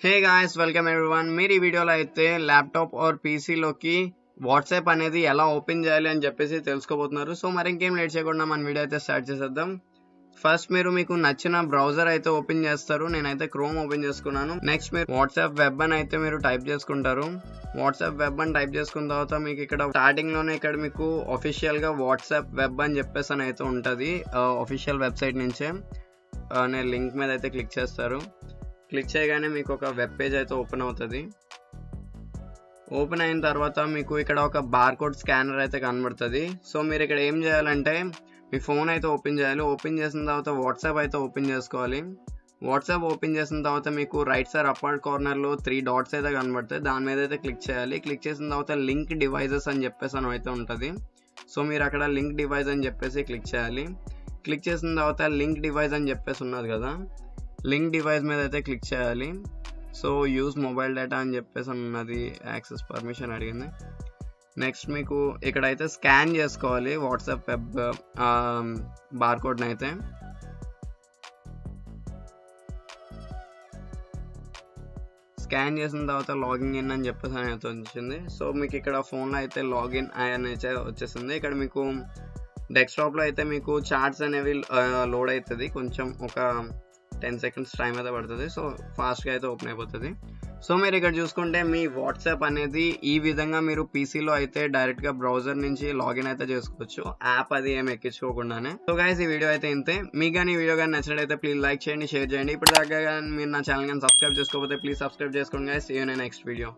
Hey guys welcome everyone. మీరు ఈ వీడియోలో అయితే ల్యాప్టాప్ ఆర్ పీసీలోకి వాట్సాప్ అనేది ఎలా ఓపెన్ చేయాలి అని చెప్పేసి తెలుసుకోబోతున్నారు. సో మరి ఇంకేం లేట్ చేయకుండా మన వీడియో అయితే స్టార్ట్ చేసేద్దాం. ఫస్ట్ మీకు నచ్చిన బ్రౌజర్ అయితే ఓపెన్ చేస్తారు. నేనైతే క్రోమ్ ఓపెన్ చేసుకున్నాను. నెక్స్ట్ మీరు వాట్సాప్ వెబ్ అని అయితే మీరు టైప్ చేసుకుంటారు. వాట్సాప్ వెబ్ అని టైప్ చేసుకున్న తర్వాత మీకు ఇక్కడ స్టార్టింగ్ లోనే ఇక్కడ మీకు అఫీషియల్ గా వాట్సాప్ వెబ్ అని చెప్పేసి అని అయితే ఉంటుంది అఫీషియల్ వెబ్సైట్ నుంచే. నేను లింక్ మీద అయితే క్లిక్ చేస్తారు. క్లిక్ చేయగానే మీకు ఒక వెబ్ పేజ్ అయితే ఓపెన్ అవుతుంది. ఓపెన్ అయిన తర్వాత మీకు ఇక్కడ ఒక బార్కోడ్ స్కానర్ అయితే కనబడుతుంది. సో మీరు ఇక్కడ ఏం చేయాలంటే మీ ఫోన్ అయితే ఓపెన్ చేయాలి. ఓపెన్ చేసిన తర్వాత వాట్సాప్ అయితే ఓపెన్ చేసుకోవాలి. వాట్సాప్ ఓపెన్ చేసిన తర్వాత మీకు రైట్ సైడ్ అప్పర్ కార్నర్లో 3 డాట్స్ అయితే కనబడతాయి. దాని మీద అయితే క్లిక్ చేయాలి. క్లిక్ చేసిన తర్వాత లింక్ డివైజెస్ అని చెప్పేసి అని అయితే ఉంటుంది. సో మీరు అక్కడ లింక్ డివైస్ అని చెప్పేసి క్లిక్ చేయాలి. క్లిక్ చేసిన తర్వాత లింక్ డివైస్ అని చెప్పేసి ఉన్నది కదా, లింక్ డివైస్ మీద అయితే క్లిక్ చేయాలి. సో యూజ్ మొబైల్ డేటా అని చెప్పేసి ఉన్నది, యాక్సెస్ పర్మిషన్ అడిగింది. నెక్స్ట్ మీకు ఇక్కడైతే స్కాన్ చేసుకోవాలి వాట్సాప్ వెబ్ బార్కోడ్ని అయితే. స్కాన్ చేసిన తర్వాత లాగిన్ ఇన్ అని చెప్పేసి అని అయితే వచ్చింది. సో మీకు ఇక్కడ ఫోన్లో అయితే లాగిన్ అని అయితే వచ్చేసింది. ఇక్కడ మీకు డెస్క్టాప్లో అయితే మీకు చార్ట్స్ అనేవి లోడ్ అవుతుంది. కొంచెం ఒక 10 seconds టైం అయితే పడుతుంది. సో ఫాస్ట్గా అయితే ఓపెన్ అయిపోతుంది. సో మీరు ఇక్కడ చూసుకుంటే మీ వాట్సాప్ అనేది ఈ విధంగా మీరు పీసీలో అయితే డైరెక్ట్గా బ్రౌజర్ నుంచి లాగిన్ అయితే చేసుకోవచ్చు, యాప్ అది ఏమి ఎక్కించుకోకుండానే. సో గైస్ ఈ వీడియో అయితే ఇంతే. మీకు కానీ ఈ వీడియో కానీ నచ్చినట్లయితే ప్లీజ్ లైక్ చేయండి, షేర్ చేయండి. ఇప్పుడు దాకా మీరు నా ఛానల్ కానీ సబ్స్క్రైబ్ చేసుకోకపోతే ప్లీజ్ సబ్స్క్రైబ్ చేసుకోండి guys. See you in next video.